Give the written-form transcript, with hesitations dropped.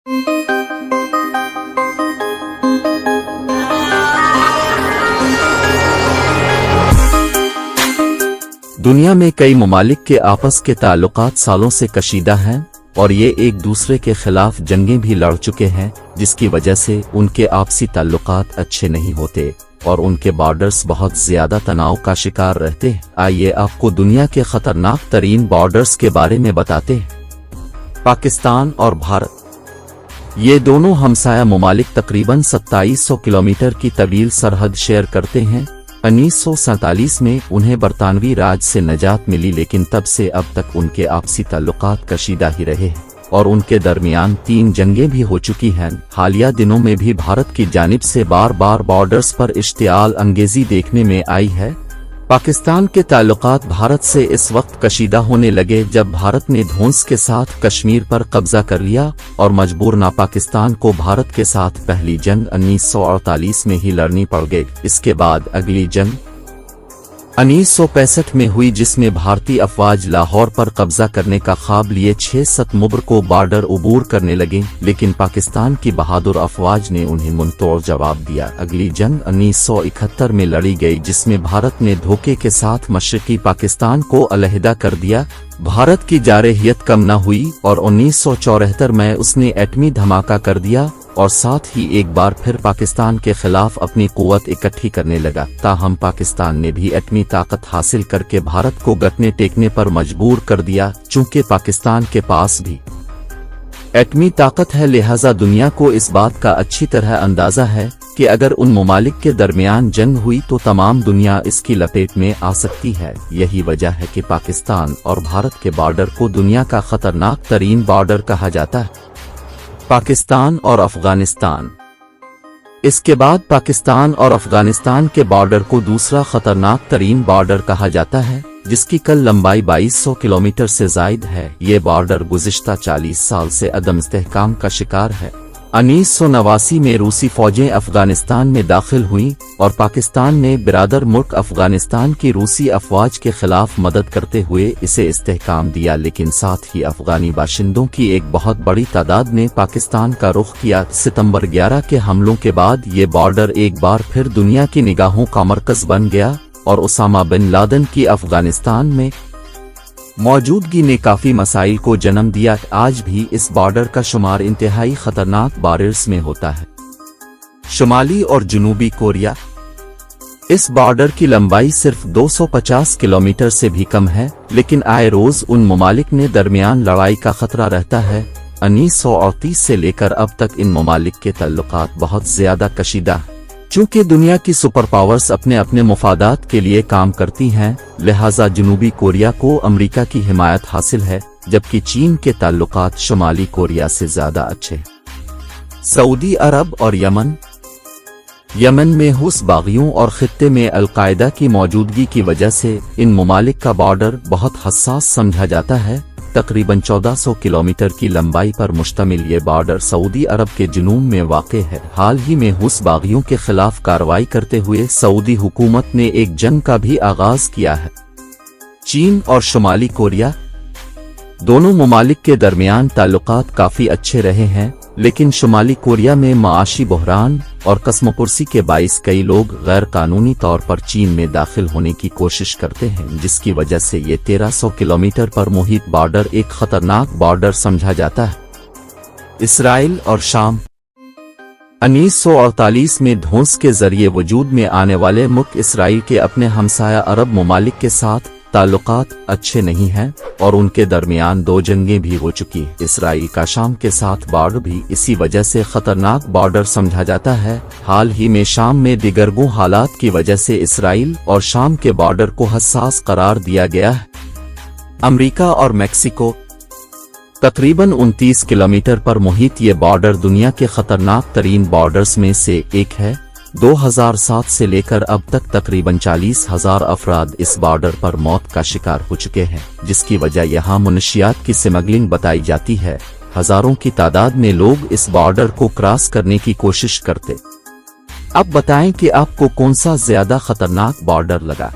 दुनिया में कई ममालिक के आपस के ताल्लुकात सालों से कशीदा हैं और ये एक दूसरे के खिलाफ जंगें भी लड़ चुके हैं, जिसकी वजह से उनके आपसी ताल्लुकात अच्छे नहीं होते और उनके बॉर्डर्स बहुत ज्यादा तनाव का शिकार रहते हैं। आइए आपको दुनिया के खतरनाक तरीन बॉर्डर्स के बारे में बताते हैं। पाकिस्तान और भारत, ये दोनों हमसाया ममालिक तकरीबन 2700 किलोमीटर की तवील सरहद शेयर करते हैं। 1947 में उन्हें बरतानवी राज से निजात मिली, लेकिन तब से अब तक उनके आपसी ताल्लुकात कशीदा ही रहे हैं और उनके दरमियान 3 जंगें भी हो चुकी हैं। हालिया दिनों में भी भारत की जानिब से बार बार बॉर्डर्स पर इश्तियाल अंगेजी देखने में आई है। पाकिस्तान के ताल्लुकात भारत से इस वक्त कशीदा होने लगे जब भारत ने धौंस के साथ कश्मीर पर कब्जा कर लिया और मजबूरना पाकिस्तान को भारत के साथ पहली जंग 1948 में ही लड़नी पड़ गई। इसके बाद अगली जंग 1965 में हुई, जिसमें भारतीय अफवाज लाहौर पर कब्जा करने का ख्वाब लिए 6 सितंबर को बॉर्डर उबूर करने लगे, लेकिन पाकिस्तान की बहादुर अफवाज ने उन्हें मुंहतोड़ जवाब दिया। अगली जंग 1971 में लड़ी गई, जिसमें भारत ने धोखे के साथ मशरकी पाकिस्तान को अलहदा कर दिया। भारत की जारहियत कम न हुई और 1974 में उसने एटमी धमाका कर दिया और साथ ही एक बार फिर पाकिस्तान के खिलाफ अपनी कुव्वत इकट्ठी करने लगा। ताहम पाकिस्तान ने भी एटमी ताकत हासिल करके भारत को घुटने टेकने पर मजबूर कर दिया। चूंकि पाकिस्तान के पास भी एटमी ताकत है, लिहाजा दुनिया को इस बात का अच्छी तरह अंदाजा है कि अगर उन ममालिक के दरमियान जंग हुई तो तमाम दुनिया इसकी लपेट में आ सकती है। यही वजह है कि पाकिस्तान और भारत के बॉर्डर को दुनिया का खतरनाक तरीन बॉर्डर कहा जाता है। पाकिस्तान और अफगानिस्तान, इसके बाद पाकिस्तान और अफगानिस्तान के बॉर्डर को दूसरा खतरनाक तरीन बॉर्डर कहा जाता है, जिसकी कल लंबाई 2200 किलोमीटर से जायद है। ये बॉर्डर गुज़िश्ता 40 साल से अदम इस्तेहकाम का शिकार है। 1989 में रूसी फौजें अफगानिस्तान में दाखिल हुईं और पाकिस्तान ने बिरादर मुल्क अफगानिस्तान की रूसी अफवाज के खिलाफ मदद करते हुए इसे इस्तेहकाम दिया, लेकिन साथ ही अफगानी बाशिंदों की एक बहुत बड़ी तादाद ने पाकिस्तान का रुख किया। सितंबर 11 के हमलों के बाद ये बॉर्डर एक बार फिर दुनिया की निगाहों का मरकज बन गया और उसामा बिन लादेन की अफगानिस्तान में मौजूदगी ने काफी मसाइल को जन्म दिया। आज भी इस बॉर्डर का शुमार इंतहाई खतरनाक बॉर्डर्स में होता है। शुमाली और जनूबी कोरिया, इस बॉर्डर की लंबाई सिर्फ 250 किलोमीटर से भी कम है, लेकिन आए रोज उन ममालिक ने दरमियान लड़ाई का खतरा रहता है। 1938 से लेकर अब तक इन ममालिक के ताल्लुकात बहुत ज्यादा कशीदा है। चूंकि दुनिया की सुपर पावर्स अपने अपने मुफादात के लिए काम करती हैं, लिहाजा जनूबी कोरिया को अमेरिका की हिमायत हासिल है, जबकि चीन के ताल्लुकात शुमाली कोरिया से ज्यादा अच्छे। सऊदी अरब और यमन, यमन में हुस बागियों और खित्ते में अलकायदा की मौजूदगी की वजह से इन ममालिक का बॉर्डर बहुत हसास समझा जाता है। तकरीबन 1400 किलोमीटर की लंबाई पर मुश्तमिल ये बॉर्डर सऊदी अरब के जुनूब में वाक़ है। हाल ही में हुस बागियों के खिलाफ कार्रवाई करते हुए सऊदी हुकूमत ने एक जंग का भी आगाज किया है। चीन और शुमाली कोरिया, दोनों ममालिक के दरमियान ताल्लुकात काफी अच्छे रहे हैं, लेकिन शुमाली कोरिया में माशी बहरान और कस्मोपुरसी के बाइस कई लोग गैर कानूनी तौर पर चीन में दाखिल होने की कोशिश करते हैं, जिसकी वजह से ये 1300 किलोमीटर पर मुहित बॉर्डर एक खतरनाक बॉर्डर समझा जाता है। इसराइल और शाम, 1948 में धौंस के जरिए वजूद में आने वाले मुल्क इसराइल के अपने हमसाया अरब ममालिक के साथ ताल्लुकात अच्छे नहीं हैं और उनके दरमियान 2 जंगें भी हो चुकी हैं। इसराइल का शाम के साथ बॉर्डर भी इसी वजह से खतरनाक बॉर्डर समझा जाता है। हाल ही में शाम में दिगरगों हालात की वजह से इसराइल और शाम के बॉर्डर को हसास करार दिया गया है। अमेरिका और मैक्सिको, तकरीबन 29 किलोमीटर पर मुहित ये बॉर्डर दुनिया के खतरनाक तरीन बॉर्डर्स में से एक है। 2007 से लेकर अब तक तकरीबन 40,000 अफराद इस बॉर्डर पर मौत का शिकार हो चुके हैं, जिसकी वजह यहाँ मुनशियात की स्मगलिंग बताई जाती है। हजारों की तादाद में लोग इस बॉर्डर को क्रॉस करने की कोशिश करते। अब बताएं कि आपको कौन सा ज्यादा खतरनाक बॉर्डर लगा।